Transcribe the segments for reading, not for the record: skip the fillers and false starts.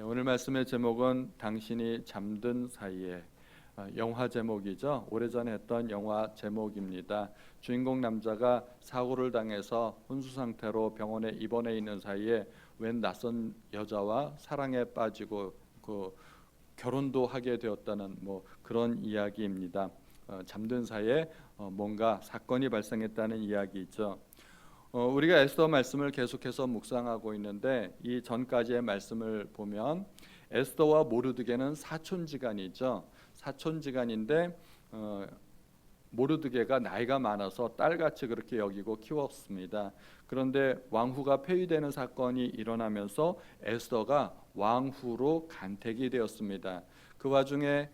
오늘 말씀의 제목은 당신이 잠든 사이에, 영화 제목이죠. 오래전에 했던 영화 제목입니다. 주인공 남자가 사고를 당해서 혼수 상태로 병원에 입원해 있는 사이에 웬 낯선 여자와 사랑에 빠지고 결혼도 하게 되었다는 그런 이야기입니다. 잠든 사이에 뭔가 사건이 발생했다는 이야기죠. 우리가 에스더 말씀을 계속해서 묵상하고 있는데 이 전까지의 말씀을 보면 에스더와 모르드게는 사촌지간이죠. 사촌지간인데 모르드게가 나이가 많아서 딸같이 그렇게 여기고 키웠습니다. 그런데 왕후가 폐위되는 사건이 일어나면서 에스더가 왕후로 간택이 되었습니다. 그 와중에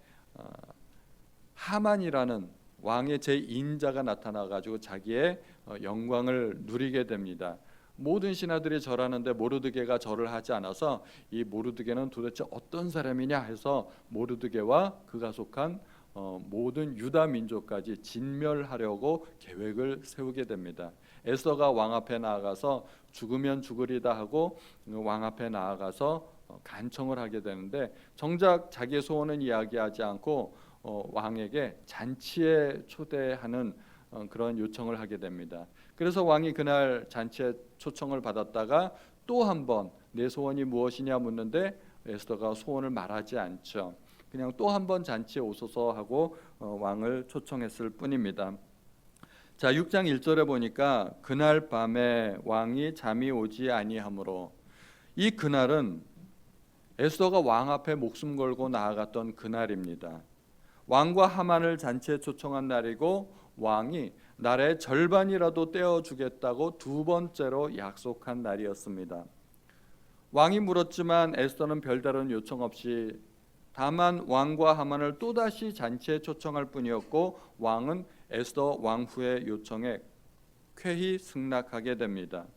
하만이라는 왕의 제2인자가 나타나가지고 자기의 영광을 누리게 됩니다. 모든 신하들이 절하는데 모르드게가 절을 하지 않아서 이 모르드게는 도대체 어떤 사람이냐 해서 모르드게와 그가 속한 모든 유다 민족까지 진멸하려고 계획을 세우게 됩니다. 에스더가 왕 앞에 나아가서 죽으면 죽으리다 하고 왕 앞에 나아가서 간청을 하게 되는데 정작 자기의 소원은 이야기하지 않고 왕에게 잔치에 초대하는 그런 요청을 하게 됩니다. 그래서 왕이 그날 잔치에 초청을 받았다가 또 한 번 내 소원이 무엇이냐 묻는데 에스더가 소원을 말하지 않죠. 그냥 또 한 번 잔치에 오소서 하고 왕을 초청했을 뿐입니다. 자, 6장 1절에 보니까 그날 밤에 왕이 잠이 오지 아니하므로, 이 그날은 에스더가 왕 앞에 목숨 걸고 나아갔던 그날입니다. 왕과 하만을 잔치에 초청한 날이고 왕이 날의 절반이라도 떼어주겠다고 두 번째로 약속한 날이었습니다. 왕이 물었지만 에스더는 별다른 요청 없이 다만 왕과 하만을 또다시 잔치에 초청할 뿐이었고 왕은 에스더 왕후의 요청에 쾌히 승낙하게 됩니다.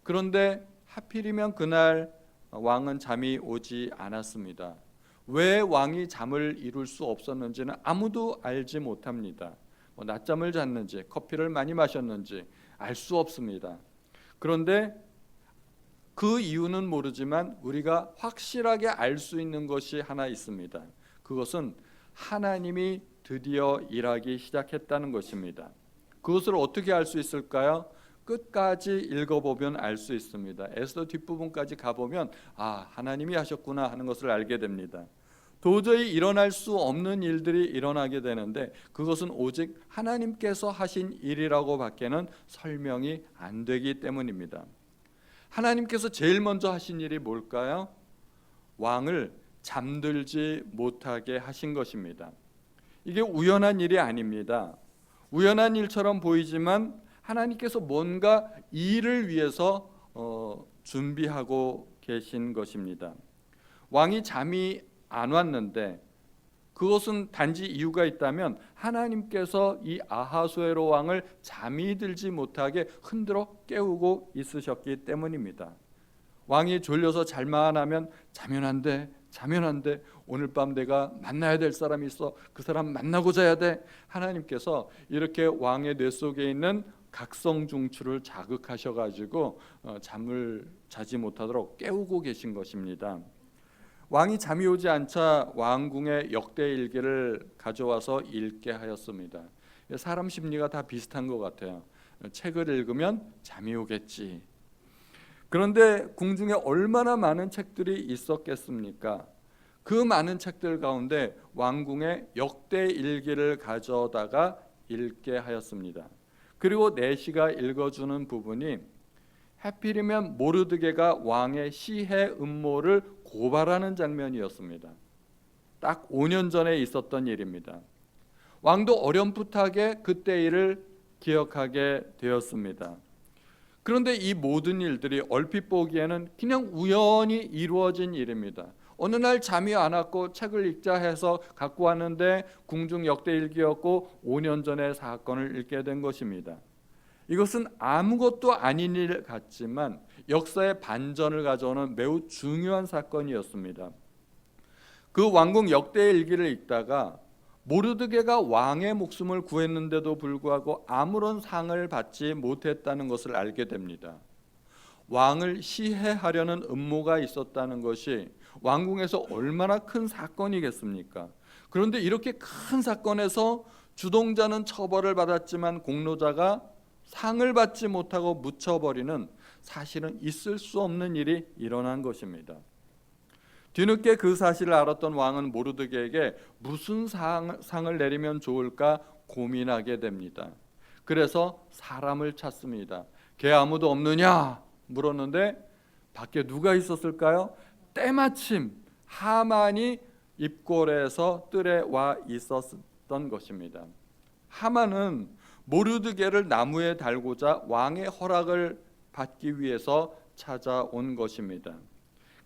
그런데 하필이면 그날 왕은 잠이 오지 않았습니다. 왜 왕이 잠을 이룰 수 없었는지는 아무도 알지 못합니다. 낮잠을 잤는지 커피를 많이 마셨는지 알 수 없습니다. 그런데 그 이유는 모르지만 우리가 확실하게 알 수 있는 것이 하나 있습니다. 그것은 하나님이 드디어 일하기 시작했다는 것입니다. 그것을 어떻게 알 수 있을까요? 끝까지 읽어보면 알 수 있습니다. 에스더 뒷부분까지 가보면 하나님이 하셨구나 하는 것을 알게 됩니다. 도저히 일어날 수 없는 일들이 일어나게 되는데 그것은 오직 하나님께서 하신 일이라고 밖에는 설명이 안 되기 때문입니다. 하나님께서 제일 먼저 하신 일이 뭘까요? 왕을 잠들지 못하게 하신 것입니다. 이게 우연한 일이 아닙니다. 우연한 일처럼 보이지만 하나님께서 뭔가 일을 위해서 준비하고 계신 것입니다. 왕이 잠이 안 왔는데 그것은 단지 이유가 있다면 하나님께서 이 아하수에로 왕을 잠이 들지 못하게 흔들어 깨우고 있으셨기 때문입니다. 왕이 졸려서 잘만 하면 자면 안 돼, 자면 안 돼, 오늘 밤 내가 만나야 될 사람이 있어, 그 사람 만나고 자야 돼. 하나님께서 이렇게 왕의 뇌 속에 있는 각성중추를 자극하셔가지고 잠을 자지 못하도록 깨우고 계신 것입니다. 왕이 잠이 오지 않자 왕궁의 역대일기를 가져와서 읽게 하였습니다. 사람 심리가 다 비슷한 것 같아요. 책을 읽으면 잠이 오겠지. 그런데 궁중에 얼마나 많은 책들이 있었겠습니까? 그 많은 책들 가운데 왕궁의 역대일기를 가져다가 읽게 하였습니다. 그리고 내시가 읽어주는 부분이 하필이면 모르드게가 왕의 시해 음모를 고발하는 장면이었습니다. 딱 5년 전에 있었던 일입니다. 왕도 어렴풋하게 그때 일을 기억하게 되었습니다. 그런데 이 모든 일들이 얼핏 보기에는 그냥 우연히 이루어진 일입니다. 어느 날 잠이 안 왔고 책을 읽자 해서 갖고 왔는데 궁중 역대일기였고 5년 전의 사건을 읽게 된 것입니다. 이것은 아무것도 아닌 일 같지만 역사의 반전을 가져오는 매우 중요한 사건이었습니다. 그 왕궁 역대일기를 읽다가 모르드게가 왕의 목숨을 구했는데도 불구하고 아무런 상을 받지 못했다는 것을 알게 됩니다. 왕을 시해하려는 음모가 있었다는 것이 왕궁에서 얼마나 큰 사건이겠습니까? 그런데 이렇게 큰 사건에서 주동자는 처벌을 받았지만 공로자가 상을 받지 못하고 묻혀버리는, 사실은 있을 수 없는 일이 일어난 것입니다. 뒤늦게 그 사실을 알았던 왕은 모르드게에게 무슨 상을 내리면 좋을까 고민하게 됩니다. 그래서 사람을 찾습니다. 걔 아무도 없느냐 물었는데 밖에 누가 있었을까요? 때마침 하만이 입궐에서 뜰에 와 있었던 것입니다. 하만은 모르드게를 나무에 달고자 왕의 허락을 받기 위해서 찾아온 것입니다.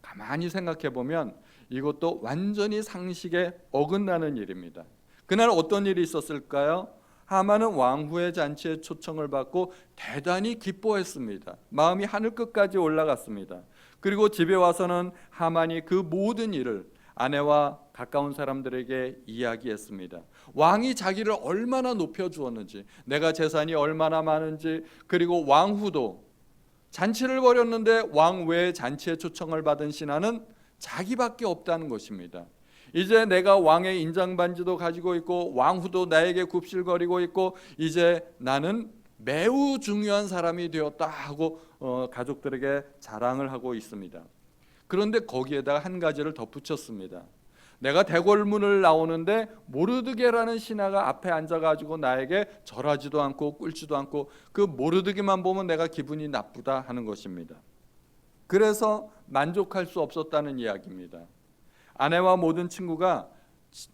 가만히 생각해 보면 이것도 완전히 상식에 어긋나는 일입니다. 그날 어떤 일이 있었을까요? 하만은 왕후의 잔치에 초청을 받고 대단히 기뻐했습니다. 마음이 하늘 끝까지 올라갔습니다. 그리고 집에 와서는 하만이 그 모든 일을 아내와 가까운 사람들에게 이야기했습니다. 왕이 자기를 얼마나 높여주었는지, 내가 재산이 얼마나 많은지, 그리고 왕후도 잔치를 벌였는데 왕 외에 잔치에 초청을 받은 신하는 자기밖에 없다는 것입니다. 이제 내가 왕의 인장 반지도 가지고 있고 왕후도 나에게 굽실거리고 있고 이제 나는 매우 중요한 사람이 되었다 하고 가족들에게 자랑을 하고 있습니다. 그런데 거기에다가 한 가지를 덧붙였습니다. 내가 대궐문을 나오는데 모르드게라는 신하가 앞에 앉아가지고 나에게 절하지도 않고 꿇지도 않고 그 모르드게만 보면 내가 기분이 나쁘다 하는 것입니다. 그래서 만족할 수 없었다는 이야기입니다. 아내와 모든 친구가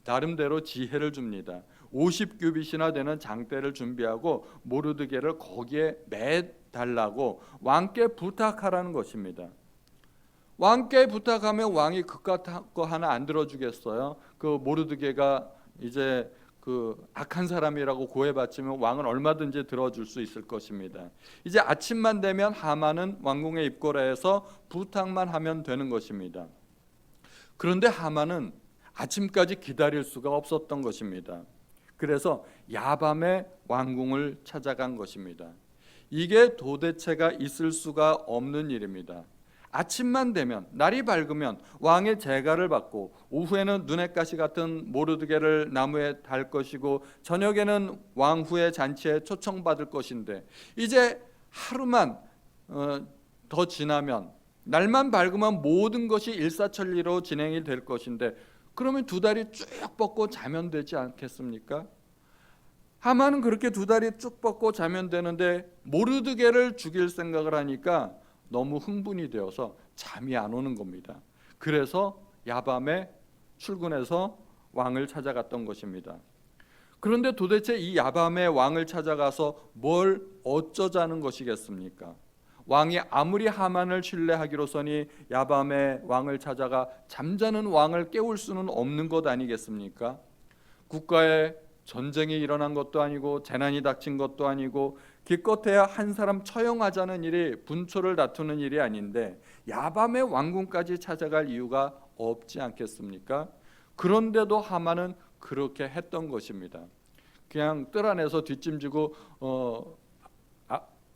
나름대로 지혜를 줍니다. 50규빗이나 되는 장대를 준비하고 모르드게를 거기에 매달라고 왕께 부탁하라는 것입니다. 왕께 부탁하면 왕이 그깟 거 하나 안 들어주겠어요? 그 모르드게가 이제 그 악한 사람이라고 고해받지면 왕은 얼마든지 들어줄 수 있을 것입니다. 이제 아침만 되면 하만은 왕궁에 입궐해서 부탁만 하면 되는 것입니다. 그런데 하만은 아침까지 기다릴 수가 없었던 것입니다. 그래서 야밤에 왕궁을 찾아간 것입니다. 이게 도대체가 있을 수가 없는 일입니다. 아침만 되면, 날이 밝으면 왕의 제가를 받고 오후에는 눈엣가시 같은 모르드게를 나무에 달 것이고 저녁에는 왕후의 잔치에 초청받을 것인데 이제 하루만 더 지나면, 날만 밝으면 모든 것이 일사천리로 진행이 될 것인데 그러면 두 다리 쭉 뻗고 자면 되지 않겠습니까? 하만은 그렇게 두 다리 쭉 뻗고 자면 되는데 모르드게를 죽일 생각을 하니까 너무 흥분이 되어서 잠이 안 오는 겁니다. 그래서 야밤에 출근해서 왕을 찾아갔던 것입니다. 그런데 도대체 이 야밤에 왕을 찾아가서 뭘 어쩌자는 것이겠습니까? 왕이 아무리 하만을 신뢰하기로서니 야밤에 왕을 찾아가 잠자는 왕을 깨울 수는 없는 것 아니겠습니까? 국가에 전쟁이 일어난 것도 아니고 재난이 닥친 것도 아니고 기껏해야 한 사람 처형하자는 일이 분초를 다투는 일이 아닌데 야밤에 왕궁까지 찾아갈 이유가 없지 않겠습니까? 그런데도 하만은 그렇게 했던 것입니다. 그냥 뜰 안에서 뒷짐지고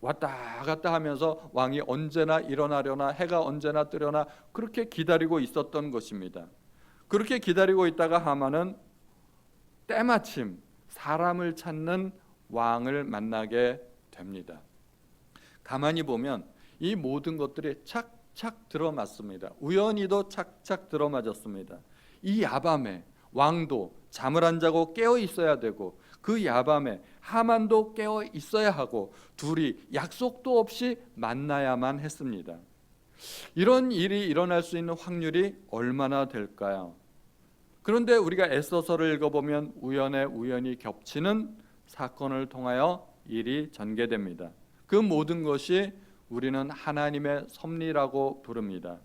왔다 갔다 하면서 왕이 언제나 일어나려나 해가 언제나 뜨려나 그렇게 기다리고 있었던 것입니다. 그렇게 기다리고 있다가 하만은 때마침 사람을 찾는 왕을 만나게 됩니다. 가만히 보면 이 모든 것들이 착착 들어맞습니다. 우연히도 착착 들어맞았습니다. 이 야밤에 왕도 잠을 안 자고 깨어 있어야 되고 그 야밤에 하만도 깨어 있어야 하고 둘이 약속도 없이 만나야만 했습니다. 이런 일이 일어날 수 있는 확률이 얼마나 될까요? 그런데 우리가 에스더서를 읽어보면 우연에 우연히 겹치는 사건을 통하여 일이 전개됩니다. 그 모든 것이 우리는 하나님의 섭리라고 부릅니다.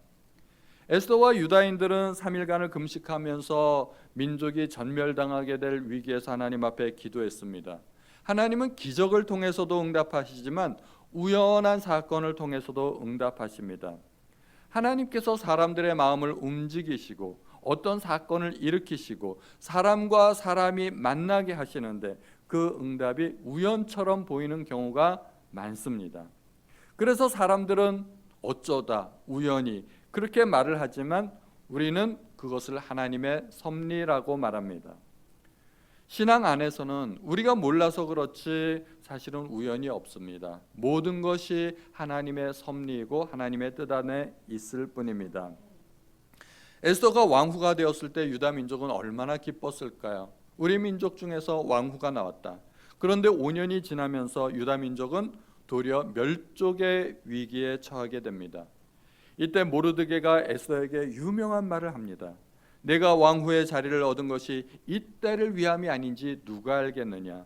에스더와 유다인들은 3일간을 금식하면서 민족이 전멸당하게 될 위기에서 하나님 앞에 기도했습니다. 하나님은 기적을 통해서도 응답하시지만 우연한 사건을 통해서도 응답하십니다. 하나님께서 사람들의 마음을 움직이시고 어떤 사건을 일으키시고 사람과 사람이 만나게 하시는데 그 응답이 우연처럼 보이는 경우가 많습니다. 그래서 사람들은 어쩌다, 우연히 그렇게 말을 하지만 우리는 그것을 하나님의 섭리라고 말합니다. 신앙 안에서는 우리가 몰라서 그렇지 사실은 우연이 없습니다. 모든 것이 하나님의 섭리이고 하나님의 뜻 안에 있을 뿐입니다. 에스더가 왕후가 되었을 때 유다 민족은 얼마나 기뻤을까요? 우리 민족 중에서 왕후가 나왔다. 그런데 5년이 지나면서 유다 민족은 도리어 멸족의 위기에 처하게 됩니다. 이때 모르드게가 에스더에게 유명한 말을 합니다. 내가 왕후의 자리를 얻은 것이 이때를 위함이 아닌지 누가 알겠느냐.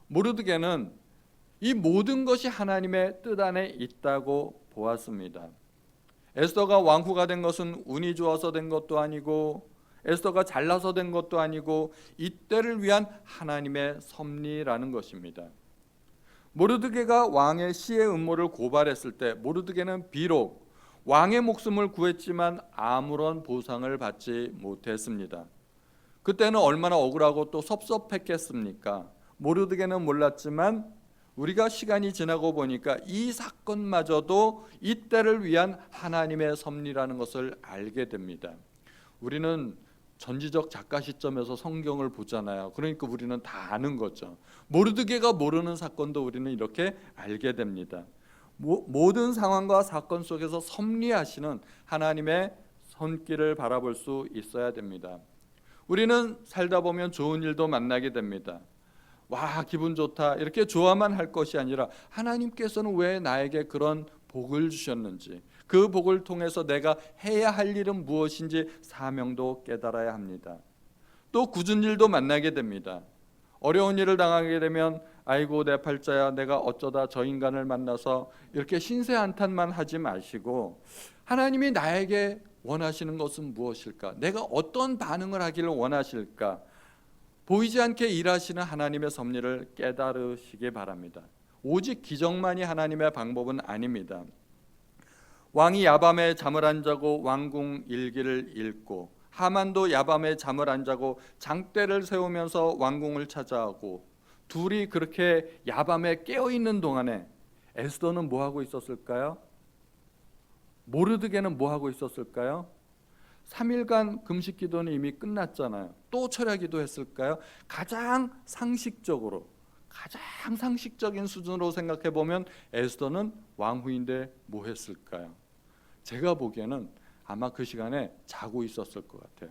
모르드게는 이 모든 것이 하나님의 뜻 안에 있다고 보았습니다. 에스더가 왕후가 된 것은 운이 좋아서 된 것도 아니고 에스더가 잘나서 된 것도 아니고 이때를 위한 하나님의 섭리라는 것입니다. 모르드게가 왕의 시해 음모를 고발했을 때 모르드게는 비록 왕의 목숨을 구했지만 아무런 보상을 받지 못했습니다. 그때는 얼마나 억울하고 또 섭섭했겠습니까? 모르드게는 몰랐지만 우리가 시간이 지나고 보니까 이 사건마저도 이때를 위한 하나님의 섭리라는 것을 알게 됩니다. 우리는 전지적 작가 시점에서 성경을 보잖아요. 그러니까 우리는 다 아는 거죠. 모르드게가 모르는 사건도 우리는 이렇게 알게 됩니다. 모든 상황과 사건 속에서 섭리하시는 하나님의 손길을 바라볼 수 있어야 됩니다. 우리는 살다 보면 좋은 일도 만나게 됩니다. 와, 기분 좋다 이렇게 좋아만 할 것이 아니라 하나님께서는 왜 나에게 그런 복을 주셨는지, 그 복을 통해서 내가 해야 할 일은 무엇인지 사명도 깨달아야 합니다. 또 굳은 일도 만나게 됩니다. 어려운 일을 당하게 되면 아이고 내 팔자야, 내가 어쩌다 저 인간을 만나서 이렇게 신세한탄만 하지 마시고 하나님이 나에게 원하시는 것은 무엇일까? 내가 어떤 반응을 하기를 원하실까? 보이지 않게 일하시는 하나님의 섭리를 깨달으시기 바랍니다. 오직 기적만이 하나님의 방법은 아닙니다. 왕이 야밤에 잠을 안 자고 왕궁 일기를 읽고 하만도 야밤에 잠을 안 자고 장대를 세우면서 왕궁을 찾아오고 둘이 그렇게 야밤에 깨어있는 동안에 에스더는 뭐하고 있었을까요? 모르드게는 뭐하고 있었을까요? 3일간 금식 기도는 이미 끝났잖아요. 또 철야 기도했을까요? 가장 상식적인 수준으로 생각해 보면 에스더는 왕후인데 뭐 했을까요? 제가 보기에는 아마 그 시간에 자고 있었을 것 같아요.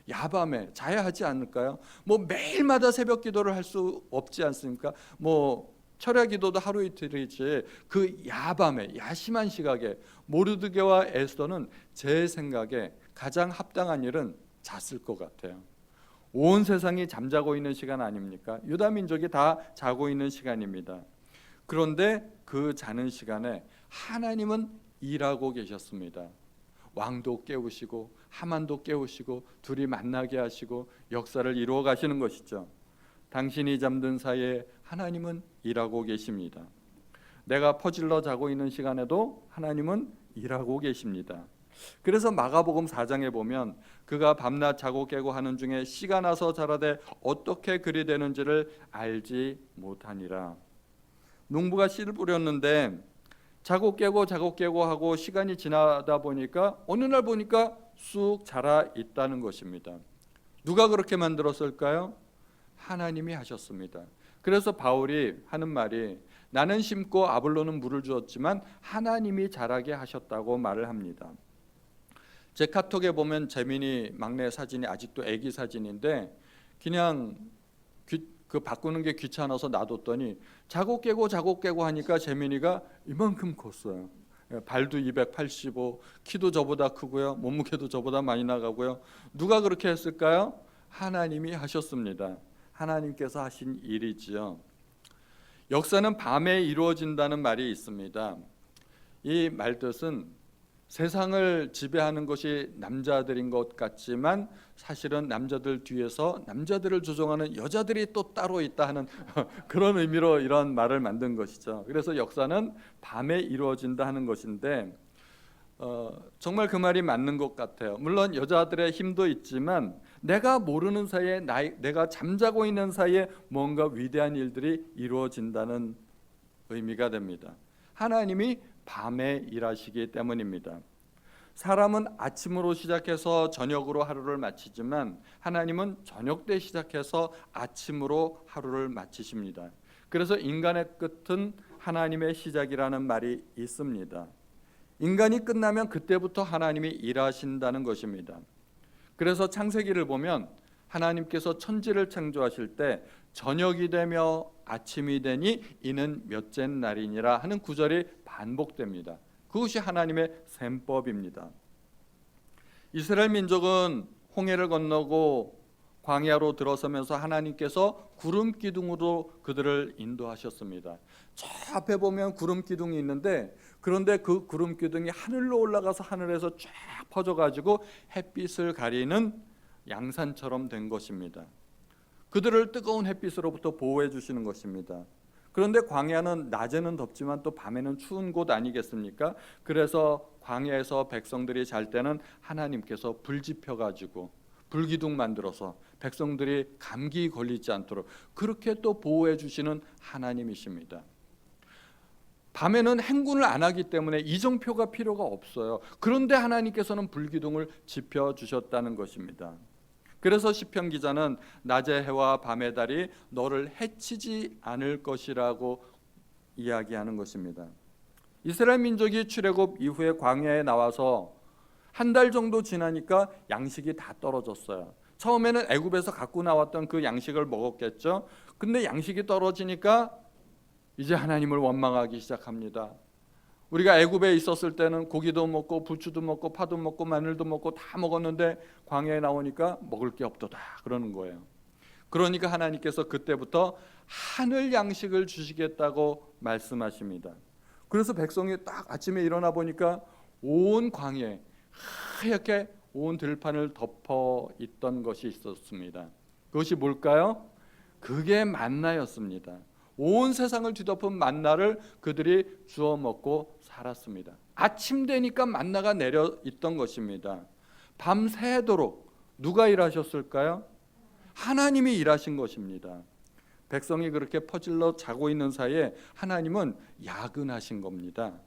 야밤에 자야 하지 않을까요? 뭐 매일마다 새벽 기도를 할 수 없지 않습니까? 뭐 철야 기도도 하루 이틀이지 그 야밤에 야심한 시각에 모르드게와 에스더는 제 생각에 가장 합당한 일은 잤을 것 같아요. 온 세상이 잠자고 있는 시간 아닙니까? 유다 민족이 다 자고 있는 시간입니다. 그런데 그 자는 시간에 하나님은 일하고 계셨습니다. 왕도 깨우시고 하만도 깨우시고 둘이 만나게 하시고 역사를 이루어 가시는 것이죠. 당신이 잠든 사이에 하나님은 일하고 계십니다. 내가 퍼질러 자고 있는 시간에도 하나님은 일하고 계십니다. 그래서 마가복음 4장에 보면 그가 밤낮 자고 깨고 하는 중에 씨가 나서 자라되 어떻게 그리 되는지를 알지 못하니라. 농부가 씨를 뿌렸는데 자고 깨고 하고 시간이 지나다 보니까 어느 날 보니까 쑥 자라 있다는 것입니다. 누가 그렇게 만들었을까요? 하나님이 하셨습니다. 그래서 바울이 하는 말이 나는 심고 아볼로는 물을 주었지만 하나님이 자라게 하셨다고 말을 합니다. 제 카톡에 보면 재민이 막내 사진이 아직도 아기 사진인데 그냥 그 바꾸는 게 귀찮아서 놔뒀더니 자고 깨고 하니까 재민이가 이만큼 컸어요. 발도 285, 키도 저보다 크고요. 몸무게도 저보다 많이 나가고요. 누가 그렇게 했을까요? 하나님이 하셨습니다. 하나님께서 하신 일이지요. 역사는 밤에 이루어진다는 말이 있습니다. 이 말뜻은 세상을 지배하는 것이 남자들인 것 같지만 사실은 남자들 뒤에서 남자들을 조종하는 여자들이 또 따로 있다 하는 그런 의미로 이런 말을 만든 것이죠. 그래서 역사는 밤에 이루어진다 하는 것인데 정말 그 말이 맞는 것 같아요. 물론 여자들의 힘도 있지만 내가 모르는 사이에 내가 잠자고 있는 사이에 뭔가 위대한 일들이 이루어진다는 의미가 됩니다. 하나님이 밤에 일하시기 때문입니다. 사람은 아침으로 시작해서 저녁으로 하루를 마치지만 하나님은 저녁 때 시작해서 아침으로 하루를 마치십니다. 그래서 인간의 끝은 하나님의 시작이라는 말이 있습니다. 인간이 끝나면 그때부터 하나님이 일하신다는 것입니다. 그래서 창세기를 보면 하나님께서 천지를 창조하실 때 저녁이 되며 아침이 되니 이는 몇째 날이니라 하는 구절이 반복됩니다. 그것이 하나님의 셈법입니다. 이스라엘 민족은 홍해를 건너고 광야로 들어서면서 하나님께서 구름 기둥으로 그들을 인도하셨습니다. 저 앞에 보면 구름 기둥이 있는데, 그런데 그 구름 기둥이 하늘로 올라가서 하늘에서 쫙 퍼져가지고 햇빛을 가리는 양산처럼 된 것입니다. 그들을 뜨거운 햇빛으로부터 보호해 주시는 것입니다. 그런데 광야는 낮에는 덥지만 또 밤에는 추운 곳 아니겠습니까? 그래서 광야에서 백성들이 잘 때는 하나님께서 불 지펴가지고 불기둥 만들어서 백성들이 감기 걸리지 않도록 그렇게 또 보호해 주시는 하나님이십니다. 밤에는 행군을 안 하기 때문에 이정표가 필요가 없어요. 그런데 하나님께서는 불기둥을 지펴 주셨다는 것입니다. 그래서 시편 기자는 낮의 해와 밤의 달이 너를 해치지 않을 것이라고 이야기하는 것입니다. 이스라엘 민족이 출애굽 이후에 광야에 나와서 한 달 정도 지나니까 양식이 다 떨어졌어요. 처음에는 애굽에서 갖고 나왔던 그 양식을 먹었겠죠. 근데 양식이 떨어지니까 이제 하나님을 원망하기 시작합니다. 우리가 애굽에 있었을 때는 고기도 먹고 부추도 먹고 파도 먹고 마늘도 먹고 다 먹었는데 광야에 나오니까 먹을 게 없도다 그러는 거예요. 그러니까 하나님께서 그때부터 하늘 양식을 주시겠다고 말씀하십니다. 그래서 백성이 딱 아침에 일어나 보니까 온 광야에 하얗게 온 들판을 덮어 있던 것이 있었습니다. 그것이 뭘까요? 그게 만나였습니다. 온 세상을 뒤덮은 만나를 그들이 주워 먹고 살았습니다. 아침 되니까 만나가 내려 있던 것입니다. 밤새도록 누가 일하셨을까요? 하나님이 일하신 것입니다. 백성이 그렇게 퍼질러 자고 있는 사이에 하나님은 야근하신 겁니다.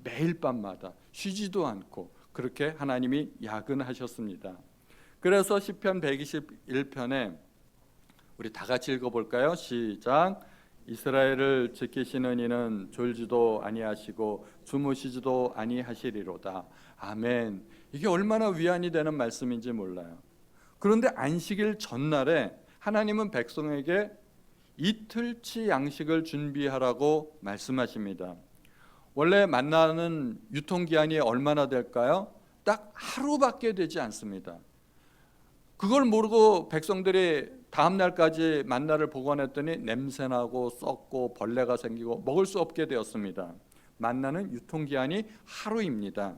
매일 밤마다 쉬지도 않고 그렇게 하나님이 야근하셨습니다. 그래서 시편 121편에 우리 다 같이 읽어볼까요? 시작. 이스라엘을 지키시는 이는 졸지도 아니하시고 주무시지도 아니하시리로다. 아멘. 이게 얼마나 위안이 되는 말씀인지 몰라요. 그런데 안식일 전날에 하나님은 백성에게 이틀치 양식을 준비하라고 말씀하십니다. 원래 만나는 유통기한이 얼마나 될까요? 딱 하루밖에 되지 않습니다. 그걸 모르고 백성들이 다음 날까지 만나를 보관했더니 냄새나고 썩고 벌레가 생기고 먹을 수 없게 되었습니다. 만나는 유통기한이 하루입니다.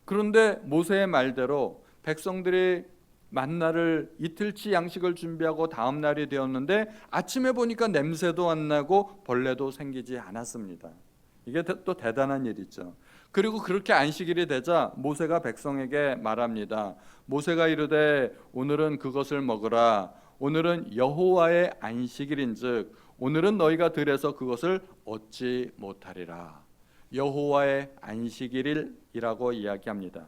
그런데 모세의 말대로 백성들이 만나를 이틀치 양식을 준비하고 다음 날이 되었는데 아침에 보니까 냄새도 안 나고 벌레도 생기지 않았습니다. 이게 또 대단한 일이죠. 그리고 그렇게 안식일이 되자 모세가 백성에게 말합니다. 모세가 이르되 오늘은 그것을 먹으라. 오늘은 여호와의 안식일인즉 오늘은 너희가 들에서 그것을 얻지 못하리라. 여호와의 안식일이라고 이야기합니다.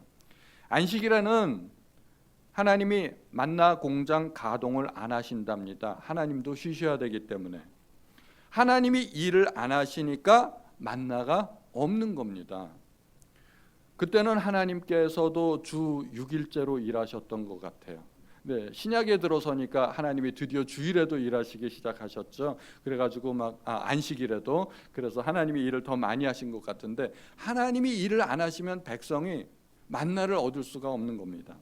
안식일에는 하나님이 만나 공장 가동을 안 하신답니다. 하나님도 쉬셔야 되기 때문에. 하나님이 일을 안 하시니까 만나가 없는 겁니다. 그때는 하나님께서도 주 6일째로 일하셨던 것 같아요. 네, 신약에 들어서니까 하나님이 드디어 주일에도 일하시기 시작하셨죠. 그래가지고 안식일에도 그래서 하나님이 일을 더 많이 하신 것 같은데 하나님이 일을 안 하시면 백성이 만나를 얻을 수가 없는 겁니다.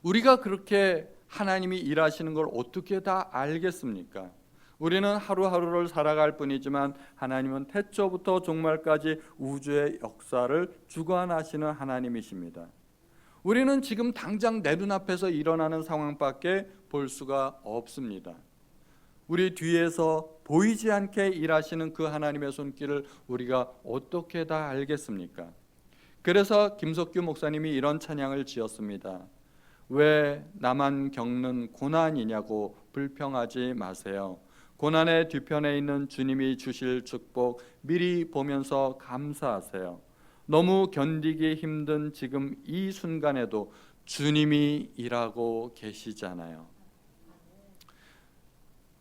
우리가 그렇게 하나님이 일하시는 걸 어떻게 다 알겠습니까? 우리는 하루하루를 살아갈 뿐이지만 하나님은 태초부터 종말까지 우주의 역사를 주관하시는 하나님이십니다. 우리는 지금 당장 내 눈앞에서 일어나는 상황밖에 볼 수가 없습니다. 우리 뒤에서 보이지 않게 일하시는 그 하나님의 손길을 우리가 어떻게 다 알겠습니까? 그래서 김석규 목사님이 이런 찬양을 지었습니다. 왜 나만 겪는 고난이냐고 불평하지 마세요. 고난의 뒤편에 있는 주님이 주실 축복 미리 보면서 감사하세요. 너무 견디기 힘든 지금 이 순간에도 주님이 일하고 계시잖아요.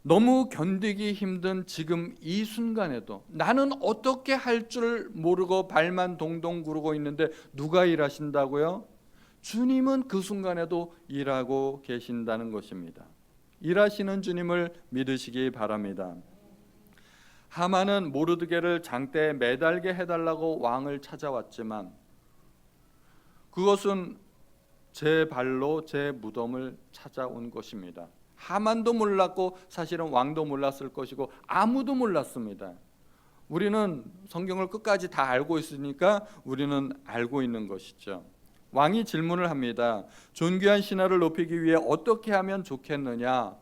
너무 견디기 힘든 지금 이 순간에도 나는 어떻게 할 줄 모르고 발만 동동 구르고 있는데 누가 일하신다고요? 주님은 그 순간에도 일하고 계신다는 것입니다. 일하시는 주님을 믿으시기 바랍니다. 하만은 모르드게를 장대에 매달게 해달라고 왕을 찾아왔지만 그것은 제 발로 제 무덤을 찾아온 것입니다. 하만도 몰랐고 사실은 왕도 몰랐을 것이고 아무도 몰랐습니다. 우리는 성경을 끝까지 다 알고 있으니까 우리는 알고 있는 것이죠. 왕이 질문을 합니다. 존귀한 신하를 높이기 위해 어떻게 하면 좋겠느냐?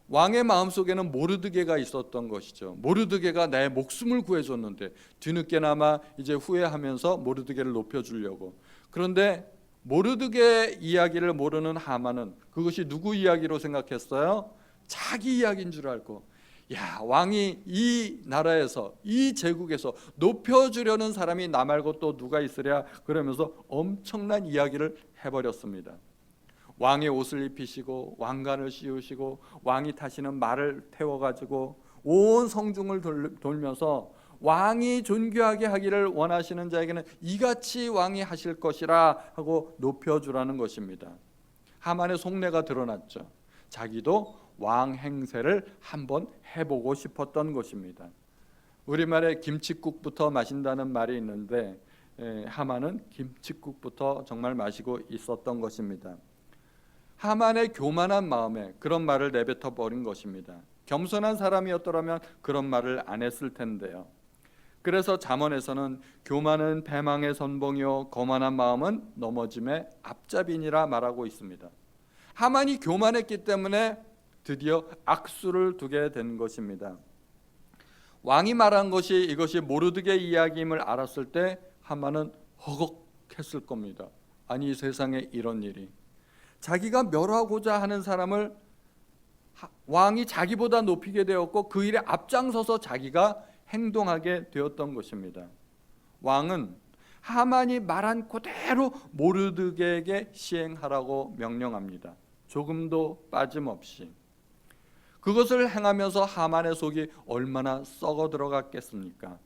왕의 마음속에는 모르드게가 있었던 것이죠. 모르드게가 내 목숨을 구해줬는데 뒤늦게나마 이제 후회하면서 모르드게를 높여주려고. 그런데 모르드게 이야기를 모르는 하만은 그것이 누구 이야기로 생각했어요? 자기 이야기인 줄 알고, 야, 왕이 이 나라에서 이 제국에서 높여주려는 사람이 나 말고 또 누가 있으랴, 그러면서 엄청난 이야기를 해버렸습니다. 왕의 옷을 입히시고 왕관을 씌우시고 왕이 타시는 말을 태워가지고 온 성중을 돌면서 왕이 존귀하게 하기를 원하시는 자에게는 이같이 왕이 하실 것이라 하고 높여주라는 것입니다. 하만의 속내가 드러났죠. 자기도 왕 행세를 한번 해보고 싶었던 것입니다. 우리말에 김칫국부터 마신다는 말이 있는데 하만은 김칫국부터 정말 마시고 있었던 것입니다. 하만의 교만한 마음에 그런 말을 내뱉어 버린 것입니다. 겸손한 사람이었더라면 그런 말을 안 했을 텐데요. 그래서 잠언에서는 교만은 배망의 선봉이요 거만한 마음은 넘어짐의 앞잡이니라 말하고 있습니다. 하만이 교만했기 때문에 드디어 악수를 두게 된 것입니다. 왕이 말한 것이 이것이 모르드게 이야기임을 알았을 때 하만은 허걱했을 겁니다. 아니, 세상에 이런 일이. 자기가 멸하고자 하는 사람을 왕이 자기보다 높이게 되었고 그 일에 앞장서서 자기가 행동하게 되었던 것입니다. 왕은 하만이 말한 그대로 모르드게에게 시행하라고 명령합니다. 조금도 빠짐없이. 그것을 행하면서 하만의 속이 얼마나 썩어 들어갔겠습니까?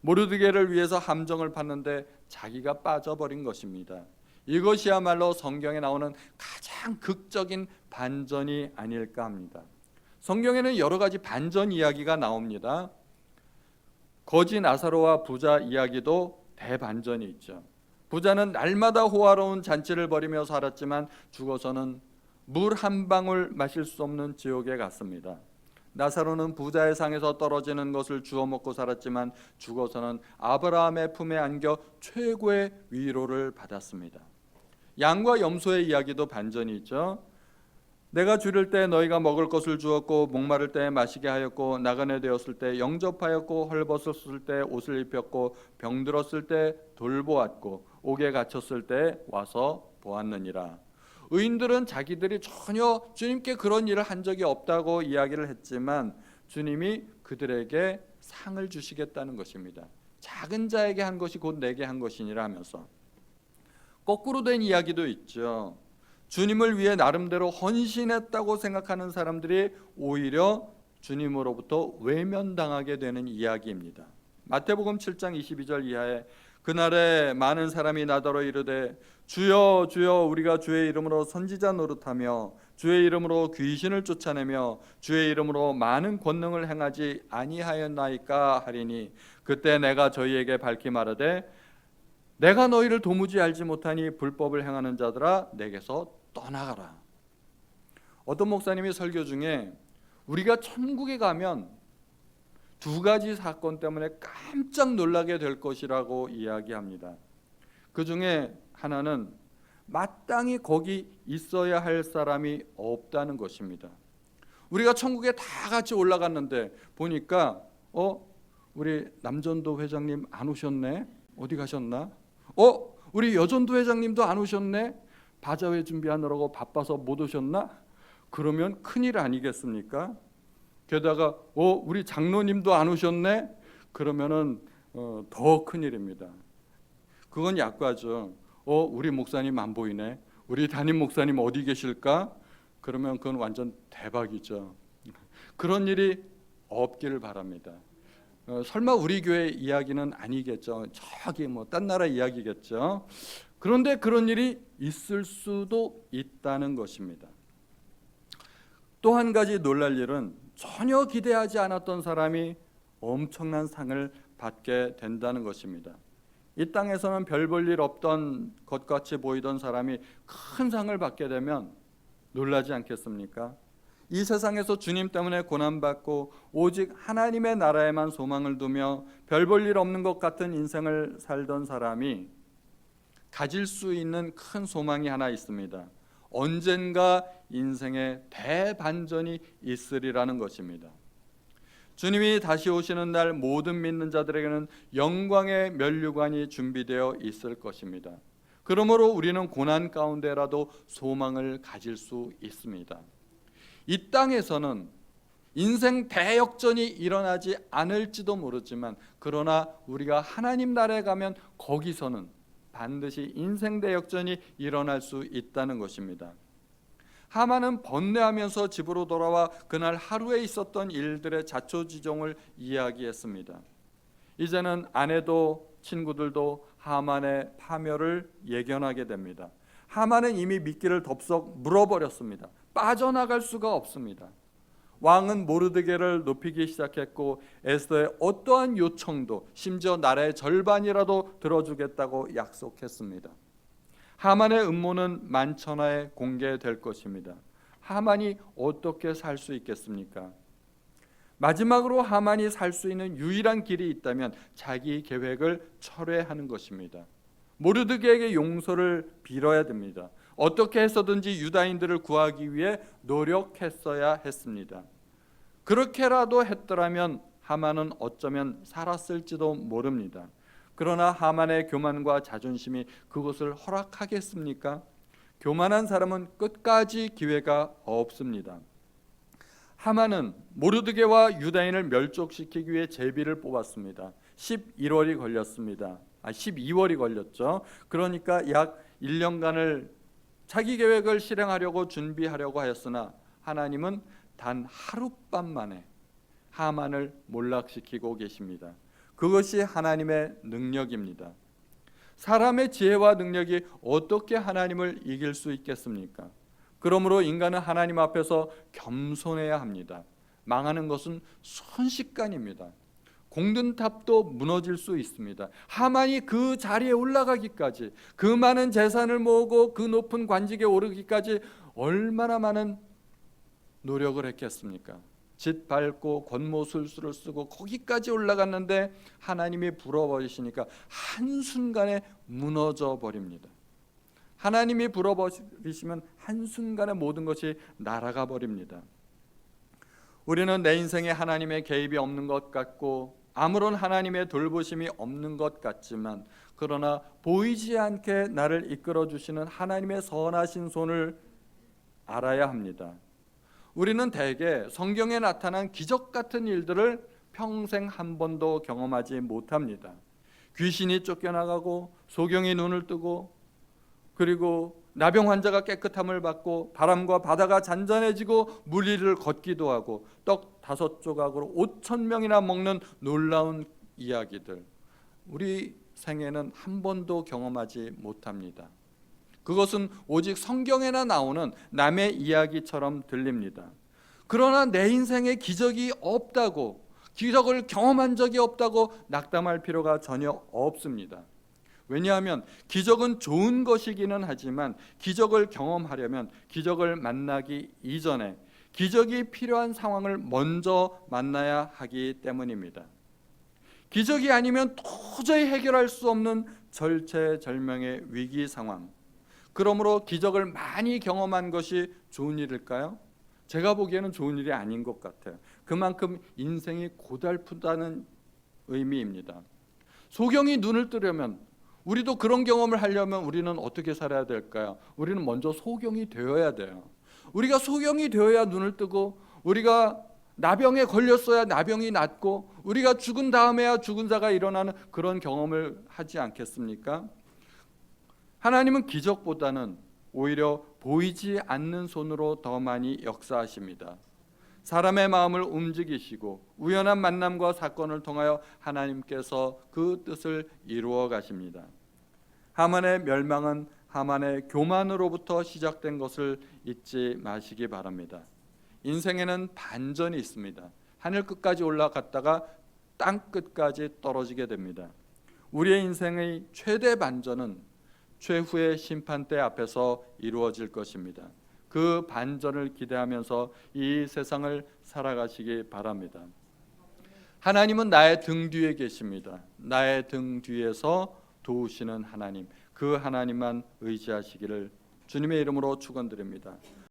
모르드게를 위해서 함정을 팠는데 자기가 빠져버린 것입니다. 이것이야말로 성경에 나오는 가장 극적인 반전이 아닐까 합니다. 성경에는 여러 가지 반전 이야기가 나옵니다. 거지 나사로와 부자 이야기도 대반전이 있죠. 부자는 날마다 호화로운 잔치를 벌이며 살았지만 죽어서는 물 한 방울 마실 수 없는 지옥에 갔습니다. 나사로는 부자의 상에서 떨어지는 것을 주워 먹고 살았지만 죽어서는 아브라함의 품에 안겨 최고의 위로를 받았습니다. 양과 염소의 이야기도 반전이 있죠. 내가 줄일 때 너희가 먹을 것을 주었고 목마를 때 마시게 하였고 나그네 되었을 때 영접하였고 헐벗었을 때 옷을 입혔고 병들었을 때 돌보았고 옥에 갇혔을 때 와서 보았느니라. 의인들은 자기들이 전혀 주님께 그런 일을 한 적이 없다고 이야기를 했지만 주님이 그들에게 상을 주시겠다는 것입니다. 작은 자에게 한 것이 곧 내게 한 것이니라 하면서. 거꾸로 된 이야기도 있죠. 주님을 위해 나름대로 헌신했다고 생각하는 사람들이 오히려 주님으로부터 외면당하게 되는 이야기입니다. 마태복음 7장 22절 이하에 그날에 많은 사람이 나더러 이르되 주여 주여 우리가 주의 이름으로 선지자 노릇하며 주의 이름으로 귀신을 쫓아내며 주의 이름으로 많은 권능을 행하지 아니하였나이까 하리니 그때 내가 저희에게 밝히 말하되 내가 너희를 도무지 알지 못하니 불법을 행하는 자들아 내게서 떠나가라. 어떤 목사님이 설교 중에 우리가 천국에 가면 두 가지 사건 때문에 깜짝 놀라게 될 것이라고 이야기합니다. 그 중에 하나는 마땅히 거기 있어야 할 사람이 없다는 것입니다. 우리가 천국에 다 같이 올라갔는데 보니까 우리 남전도 회장님 안 오셨네? 어디 가셨나? 우리 여전도 회장님도 안 오셨네? 바자회 준비하느라고 바빠서 못 오셨나? 그러면 큰일 아니겠습니까? 게다가 우리 장로님도 안 오셨네? 그러면은 더 큰일입니다. 그건 약과죠. 우리 목사님 안 보이네. 우리 담임 목사님 어디 계실까? 그러면 그건 완전 대박이죠. 그런 일이 없기를 바랍니다. 설마 우리 교회 이야기는 아니겠죠. 저기 딴 나라 이야기겠죠. 그런데 그런 일이 있을 수도 있다는 것입니다. 또 한 가지 놀랄 일은 전혀 기대하지 않았던 사람이 엄청난 상을 받게 된다는 것입니다. 이 땅에서는 별 볼 일 없던 것 같이 보이던 사람이 큰 상을 받게 되면 놀라지 않겠습니까? 이 세상에서 주님 때문에 고난받고 오직 하나님의 나라에만 소망을 두며 별 볼 일 없는 것 같은 인생을 살던 사람이 가질 수 있는 큰 소망이 하나 있습니다. 언젠가 인생에 대반전이 있으리라는 것입니다. 주님이 다시 오시는 날 모든 믿는 자들에게는 영광의 면류관이 준비되어 있을 것입니다. 그러므로 우리는 고난 가운데라도 소망을 가질 수 있습니다. 이 땅에서는 인생 대역전이 일어나지 않을지도 모르지만, 그러나 우리가 하나님 나라에 가면 거기서는 반드시 인생 대역전이 일어날 수 있다는 것입니다. 하만은 번뇌하면서 집으로 돌아와 그날 하루에 있었던 일들의 자초지종을 이야기했습니다. 이제는 아내도 친구들도 하만의 파멸을 예견하게 됩니다. 하만은 이미 미끼를 덥석 물어버렸습니다. 빠져나갈 수가 없습니다. 왕은 모르드게를 높이기 시작했고 에스더의 어떠한 요청도, 심지어 나라의 절반이라도 들어주겠다고 약속했습니다. 하만의 음모는 만천하에 공개될 것입니다. 하만이 어떻게 살 수 있겠습니까? 마지막으로 하만이 살 수 있는 유일한 길이 있다면 자기 계획을 철회하는 것입니다. 모르드게에게 용서를 빌어야 됩니다. 어떻게 해서든지 유다인들을 구하기 위해 노력했어야 했습니다. 그렇게라도 했더라면 하만은 어쩌면 살았을지도 모릅니다. 그러나 하만의 교만과 자존심이 그것을 허락하겠습니까? 교만한 사람은 끝까지 기회가 없습니다. 하만은 모르드게와 유다인을 멸족시키기 위해 제비를 뽑았습니다. 12월이 걸렸죠. 그러니까 약 1년간을 자기 계획을 실행하려고 준비하려고 하였으나 하나님은 단 하룻밤 만에 하만을 몰락시키고 계십니다. 그것이 하나님의 능력입니다. 사람의 지혜와 능력이 어떻게 하나님을 이길 수 있겠습니까? 그러므로 인간은 하나님 앞에서 겸손해야 합니다. 망하는 것은 순식간입니다. 공든 탑도 무너질 수 있습니다. 하만이 그 자리에 올라가기까지, 그 많은 재산을 모으고 그 높은 관직에 오르기까지 얼마나 많은 노력을 했겠습니까? 짓 밟고 권모술수를 쓰고 거기까지 올라갔는데 하나님이 불어버리시니까 한순간에 무너져 버립니다. 하나님이 불어버리시면 한순간에 모든 것이 날아가 버립니다. 우리는 내 인생에 하나님의 개입이 없는 것 같고 아무런 하나님의 돌보심이 없는 것 같지만, 그러나 보이지 않게 나를 이끌어 주시는 하나님의 선하신 손을 알아야 합니다. 우리는 대개 성경에 나타난 기적 같은 일들을 평생 한 번도 경험하지 못합니다. 귀신이 쫓겨나가고 소경이 눈을 뜨고, 그리고 나병 환자가 깨끗함을 받고 바람과 바다가 잔잔해지고 물 위를 걷기도 하고 떡 5조각으로 5,000명이나 먹는 놀라운 이야기들, 우리 생애는 한 번도 경험하지 못합니다. 그것은 오직 성경에나 나오는 남의 이야기처럼 들립니다. 그러나 내 인생에 기적이 없다고, 기적을 경험한 적이 없다고 낙담할 필요가 전혀 없습니다. 왜냐하면 기적은 좋은 것이기는 하지만 기적을 경험하려면 기적을 만나기 이전에 기적이 필요한 상황을 먼저 만나야 하기 때문입니다. 기적이 아니면 도저히 해결할 수 없는 절체절명의 위기 상황, 그러므로 기적을 많이 경험한 것이 좋은 일일까요? 제가 보기에는 좋은 일이 아닌 것 같아요. 그만큼 인생이 고달프다는 의미입니다. 소경이 눈을 뜨려면, 우리도 그런 경험을 하려면 우리는 어떻게 살아야 될까요? 우리는 먼저 소경이 되어야 돼요. 우리가 소경이 되어야 눈을 뜨고, 우리가 나병에 걸렸어야 나병이 낫고 우리가 죽은 다음에야 죽은 자가 일어나는 그런 경험을 하지 않겠습니까? 하나님은 기적보다는 오히려 보이지 않는 손으로 더 많이 역사하십니다. 사람의 마음을 움직이시고 우연한 만남과 사건을 통하여 하나님께서 그 뜻을 이루어 가십니다. 하만의 멸망은 하만의 교만으로부터 시작된 것을 잊지 마시기 바랍니다. 인생에는 반전이 있습니다. 하늘 끝까지 올라갔다가 땅 끝까지 떨어지게 됩니다. 우리의 인생의 최대 반전은 최후의 심판대 앞에서 이루어질 것입니다. 그 반전을 기대하면서 이 세상을 살아가시기 바랍니다. 하나님은 나의 등 뒤에 계십니다. 나의 등 뒤에서 도우시는 하나님, 그 하나님만 의지하시기를 주님의 이름으로 축원드립니다.